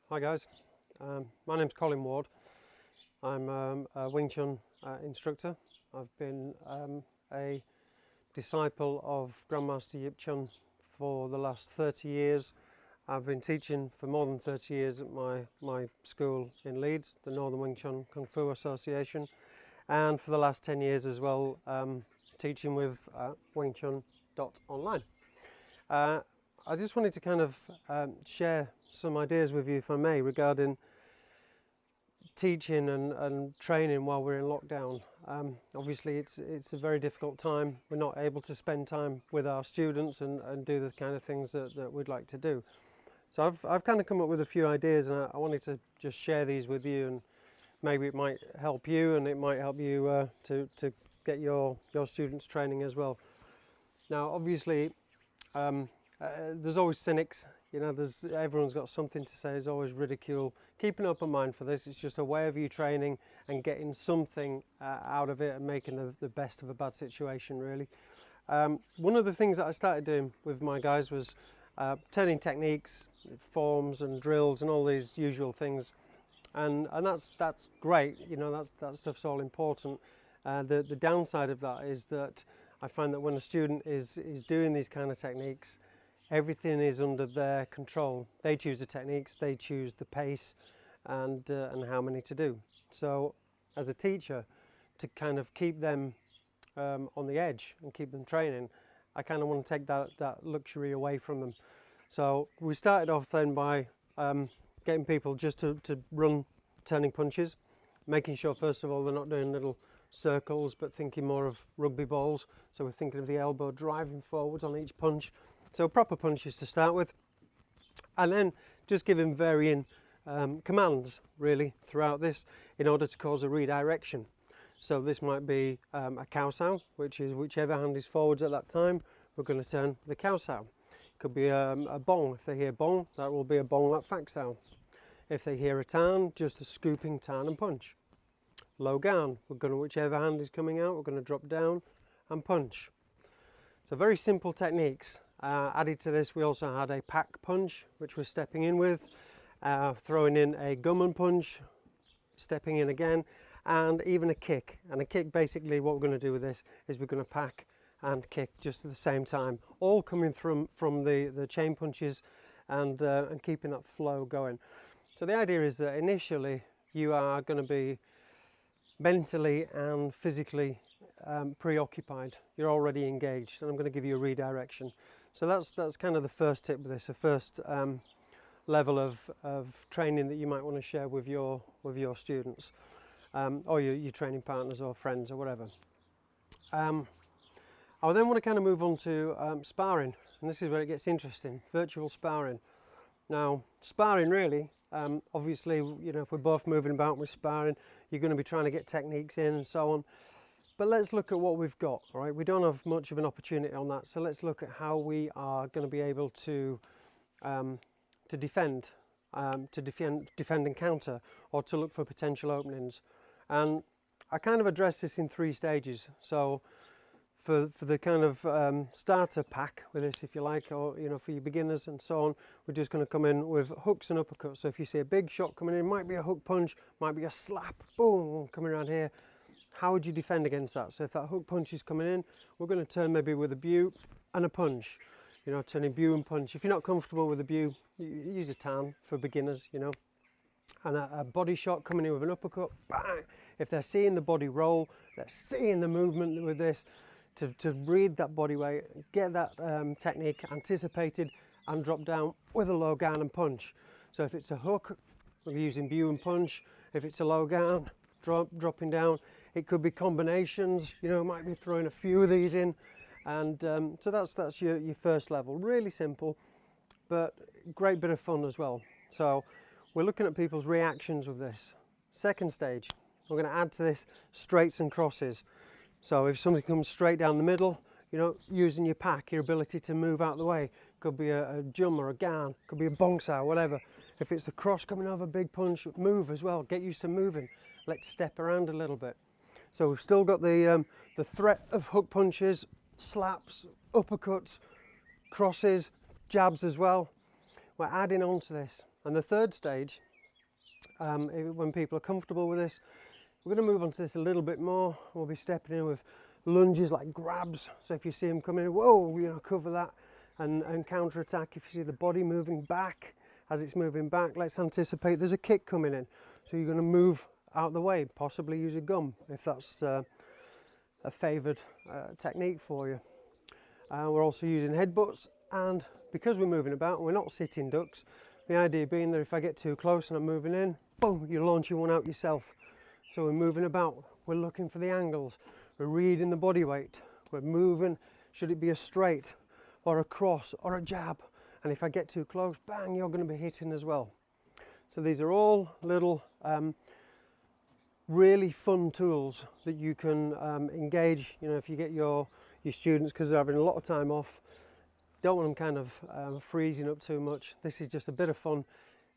Hi guys, my name's Colin Ward. I'm a Wing Chun instructor. I've been a disciple of Grandmaster Yip Chun for the last 30 years. I've been teaching for more than 30 years at my school in Leeds, the Northern Wing Chun Kung Fu Association, and for the last 10 years as well teaching with Wing Chun.online. I just wanted to kind of share some ideas with you, if I may, regarding teaching and training while we're in lockdown. Obviously it's a very difficult time. We're not able to spend time with our students and do the kind of things that we'd like to do. So I've kind of come up with a few ideas, and I wanted to just share these with you, and maybe it might help you, and it might help you to get your students training as well. Now obviously there's always cynics, you know, everyone's got something to say, there's always ridicule. Keep an open mind for this. It's just a way of you training and getting something out of it and making the best of a bad situation, really. One of the things that I started doing with my guys was turning techniques, forms and drills and all these usual things, and that's great, you know, that stuff's all important. The downside of that is that I find that when a student is doing these kind of techniques, everything is under their control. They choose the techniques, they choose the pace and how many to do. So as a teacher, to kind of keep them on the edge and keep them training, I kind of want to take that luxury away from them. So we started off then by getting people just to run turning punches, making sure first of all they're not doing little circles but thinking more of rugby balls. So we're thinking of the elbow driving forwards on each punch. So proper punches to start with, and then just giving varying commands really throughout this in order to cause a redirection. So this might be a Chi Sau, which is whichever hand is forwards at that time, we're going to turn the Chi Sau. Could be a bong. If they hear bong, that will be a bong like Fak Sau. If they hear a tan, just a scooping tan and punch. Low gan, we're going to, whichever hand is coming out, we're going to drop down and punch. So very simple techniques. Added to this, we also had a pack punch, which we're stepping in with, throwing in a gum punch, stepping in again, and even a kick. And a kick, basically what we're going to do with this is we're going to pack and kick just at the same time, all coming from the chain punches and keeping that flow going. So the idea is that initially you are going to be mentally and physically preoccupied. You're already engaged, and I'm going to give you a redirection. So that's kind of the first tip with this, a first level of training that you might want to share with your students or your training partners or friends or whatever. I then want to kind of move on to sparring, and this is where it gets interesting. Virtual sparring. Now sparring really, obviously, you know, if we're both moving about with sparring, you're going to be trying to get techniques in and so on. But let's look at what we've got, all right? We don't have much of an opportunity on that, so let's look at how we are going to be able to defend and counter, or to look for potential openings. And I kind of address this in 3 stages. So for the kind of starter pack with this, if you like, or you know, for your beginners and so on, we're just going to come in with hooks and uppercuts. So if you see a big shot coming in, might be a hook punch, might be a slap, boom, coming around here. How would you defend against that? So if that hook punch is coming in, we're going to turn maybe with a bu and a punch. You know, turning bu and punch. If you're not comfortable with a bu, use a tan for beginners, you know. And a body shot coming in with an uppercut, bang! If they're seeing the body roll, they're seeing the movement with this, to read that body weight, get that technique anticipated, and drop down with a low gan and punch. So if it's a hook, we're using bu and punch. If it's a low gan, dropping down. It could be combinations, you know, might be throwing a few of these in, and so that's your first level. Really simple, but great bit of fun as well. So we're looking at people's reactions with this. Second stage, we're going to add to this straights and crosses. So if something comes straight down the middle, you know, using your pack, your ability to move out of the way. Could be a jum or a gan, could be a bong sau, whatever. If it's a cross coming over, big punch, move as well, get used to moving. Let's step around a little bit. So we've still got the threat of hook punches, slaps, uppercuts, crosses, jabs as well. We're adding on to this And the third stage, when people are comfortable with this, we're going to move on to this a little bit more. We'll be stepping in with lunges like grabs. So if you see them coming in, whoa, you know, cover that and counter attack. If you see the body moving back, as it's moving back, let's anticipate there's a kick coming in. So you're going to move out the way, possibly use a gum if that's a favoured technique for you. We're also using headbutts, and because we're moving about, we're not sitting ducks. The idea being that if I get too close and I'm moving in, boom, you're launching one out yourself. So we're moving about, we're looking for the angles, we're reading the body weight, we're moving, should it be a straight or a cross or a jab? And if I get too close, bang, you're going to be hitting as well. So these are all little really fun tools that you can engage, you know, if you get your students, because they're having a lot of time off, don't want them kind of freezing up too much. This is just a bit of fun.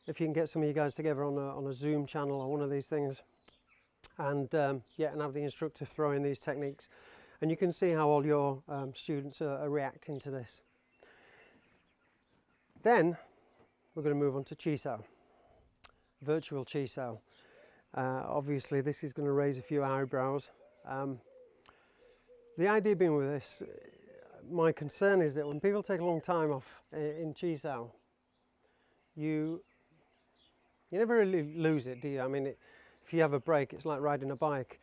If you can get some of you guys together on a Zoom channel or one of these things, and yeah, and have the instructor throw in these techniques, and you can see how all your students are reacting to this. Then we're going to move on to Chi Sau, virtual Chi Sau. Obviously this is going to raise a few eyebrows. The idea being with this, my concern is that when people take a long time off in Chi Sau, you never really lose it, do you? I mean, if you have a break, it's like riding a bike,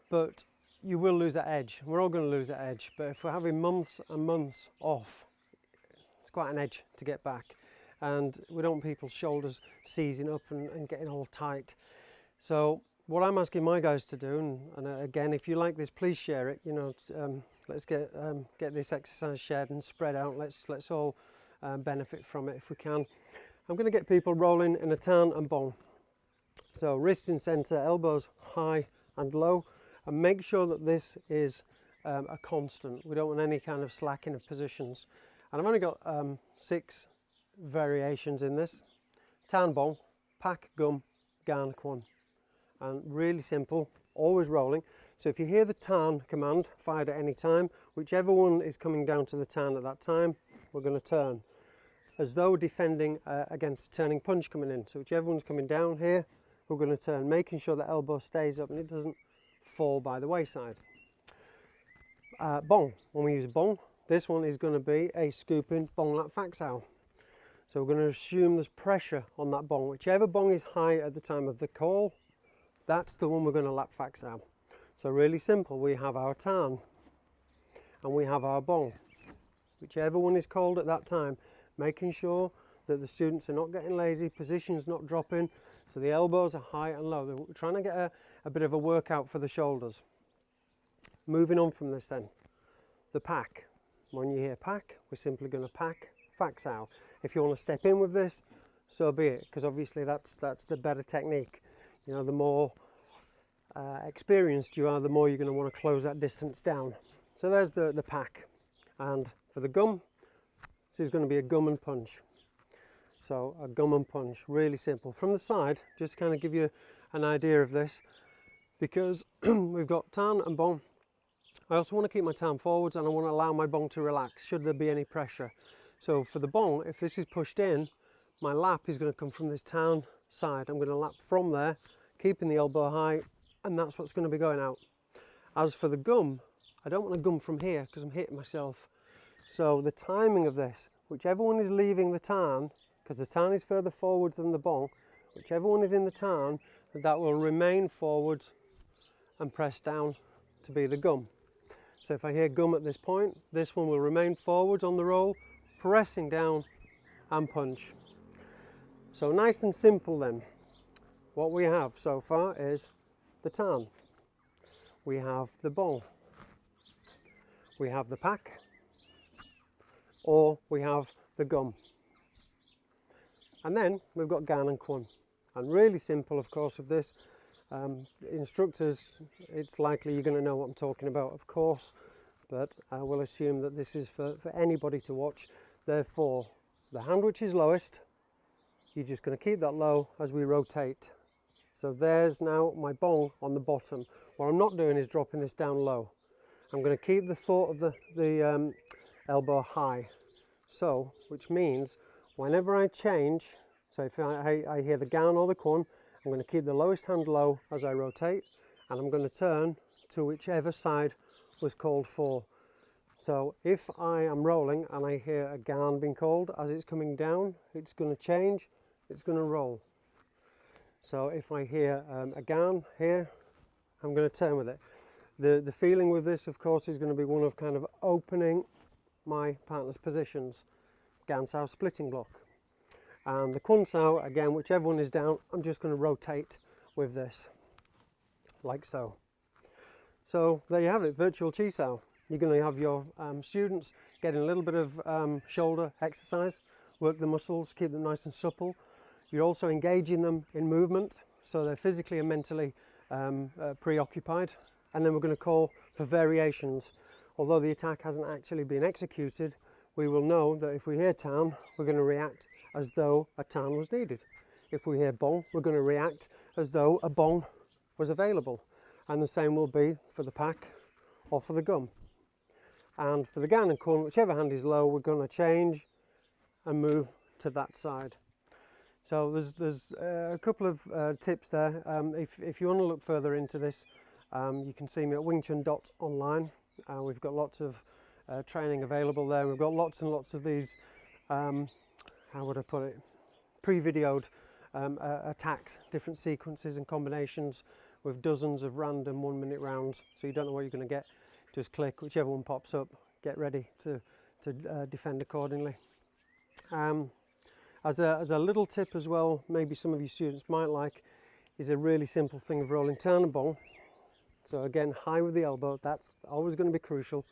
but you will lose that edge. We're all going to lose that edge, but if we're having months and months off, it's quite an edge to get back, and we don't want people's shoulders seizing up and getting all tight. So what I'm asking my guys to do, and again, if you like this, please share it. You know, let's get this exercise shared and spread out. Let's all benefit from it if we can. I'm going to get people rolling in a tan and bong. So wrists in centre, elbows high and low, and make sure that this is a constant. We don't want any kind of slacking of positions. And I've only got 6 variations in this. Tan bong, pack, gum, gan, kwon. And really simple, always rolling. So if you hear the tan command fired at any time, whichever one is coming down to the tan at that time, we're going to turn, as though defending against a turning punch coming in. So whichever one's coming down here, we're going to turn, making sure the elbow stays up and it doesn't fall by the wayside. Bong, when we use bong, this one is going to be a scooping bong lap Fak Sau. So we're going to assume there's pressure on that bong. Whichever bong is high at the time of the call, that's the one we're going to lap Fak Sau. So really simple, we have our tan and we have our bong. Whichever one is called at that time, making sure that the students are not getting lazy, positions not dropping, so the elbows are high and low. We're trying to get a bit of a workout for the shoulders. Moving on from this then, the pack. When you hear pack, we're simply going to pack Fak Sau. If you want to step in with this, so be it, because obviously that's the better technique. You know, the more experienced you are, the more you're going to want to close that distance down. So there's the pack. And for the gum, this is going to be a gum and punch. So a gum and punch, really simple. From the side, just to kind of give you an idea of this, because we've got tan and bong. I also want to keep my tan forwards and I want to allow my bong to relax should there be any pressure. So for the bong, if this is pushed in, my lap is going to come from this tan side. I'm going to lap from there, keeping the elbow high, and that's what's going to be going out. As for the gum, I don't want to gum from here because I'm hitting myself. So the timing of this, whichever one is leaving the tan, because the tan is further forwards than the bong, whichever one is in the tan, that will remain forwards and press down to be the gum. So if I hear gum at this point, this one will remain forwards on the roll, pressing down and punch. So nice and simple then. What we have so far is the tan, we have the bong, we have the pack, or we have the gum. And then we've got gan and kwon. And really simple, of course, with this. Instructors, it's likely you're going to know what I'm talking about, of course, but I will assume that this is for anybody to watch. Therefore, the hand which is lowest, you're just going to keep that low as we rotate. So there's now my bong on the bottom. What I'm not doing is dropping this down low. I'm going to keep the thought of the elbow high. So, which means whenever I change So if I hear the gan or the kun, I'm going to keep the lowest hand low as I rotate, and I'm going to turn to whichever side was called for. So if I am rolling and I hear a gan being called, as it's coming down, it's going to change, it's going to roll. So if I hear a gan here, I'm going to turn with it. The feeling with this, of course, is going to be one of kind of opening my partner's positions. Gan Sau splitting block. And the Kun Sau, again, whichever one is down, I'm just going to rotate with this, like so. So there you have it, virtual Chi Sau. You're going to have your students getting a little bit of shoulder exercise, work the muscles, keep them nice and supple. You're also engaging them in movement, so they're physically and mentally preoccupied. And then we're going to call for variations. Although the attack hasn't actually been executed, we will know that if we hear tan, we're going to react as though a tan was needed. If we hear bong, we're going to react as though a bong was available. And the same will be for the pak or for the gum. And for the gan and kun, whichever hand is low, we're going to change and move to that side. So there's a couple of tips there. If you want to look further into this, you can see me at wingchun.online. We've got lots of training available there. We've got lots and lots of these, how would I put it, pre-videoed attacks, different sequences and combinations with dozens of random 1 minute rounds. So you don't know what you're going to get. Just click whichever one pops up, get ready to defend accordingly. As a little tip as well, maybe some of you students might like, is a really simple thing of rolling tan and bong. So again, high with the elbow, that's always going to be crucial.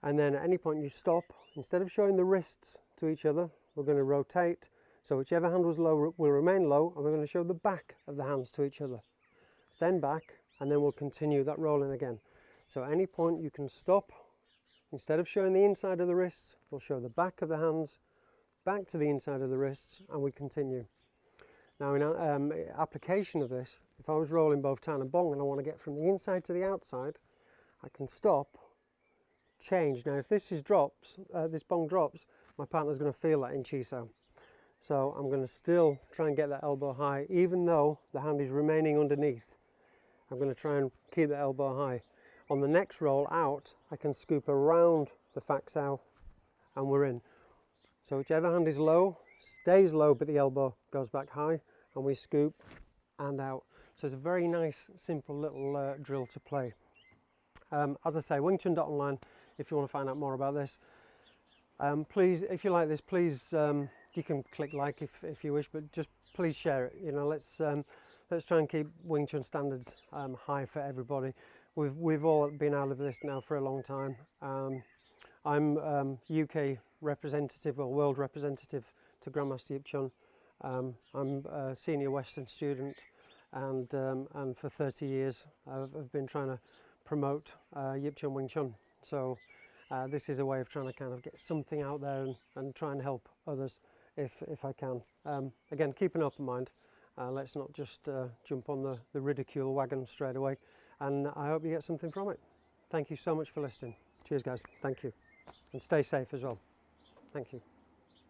And then at any point you stop, instead of showing the wrists to each other, we're going to rotate. So whichever hand was low will remain low, and we're going to show the back of the hands to each other. Then back, and then we'll continue that rolling again. So at any point you can stop. Instead of showing the inside of the wrists, we'll show the back of the hands, back to the inside of the wrists, and we continue. Now in application of this, if I was rolling both tan and bong and I want to get from the inside to the outside, I can stop, change. Now if this bong drops, my partner's going to feel that in Chi Sau. So I'm going to still try and get that elbow high, even though the hand is remaining underneath. I'm going to try and keep the elbow high. On the next roll out, I can scoop around the Fak Sau and we're in. So whichever hand is low, stays low, but the elbow goes back high, and we scoop and out. So it's a very nice, simple little drill to play. As I say, wingchun.online, if you want to find out more about this. Please, if you like this, please, you can click like if you wish, but just please share it. You know, let's try and keep Wing Chun standards high for everybody. We've all been out of this now for a long time. I'm UK representative or world representative to Grandmaster Yip Chun. I'm a senior Western student, and for 30 years I've been trying to promote Yip Chun Wing Chun. So this is a way of trying to kind of get something out there and try and help others if I can. Again, keep an open mind. Let's not just jump on the ridicule wagon straight away. And I hope you get something from it. Thank you so much for listening. Cheers, guys. Thank you. And stay safe as well. Thank you.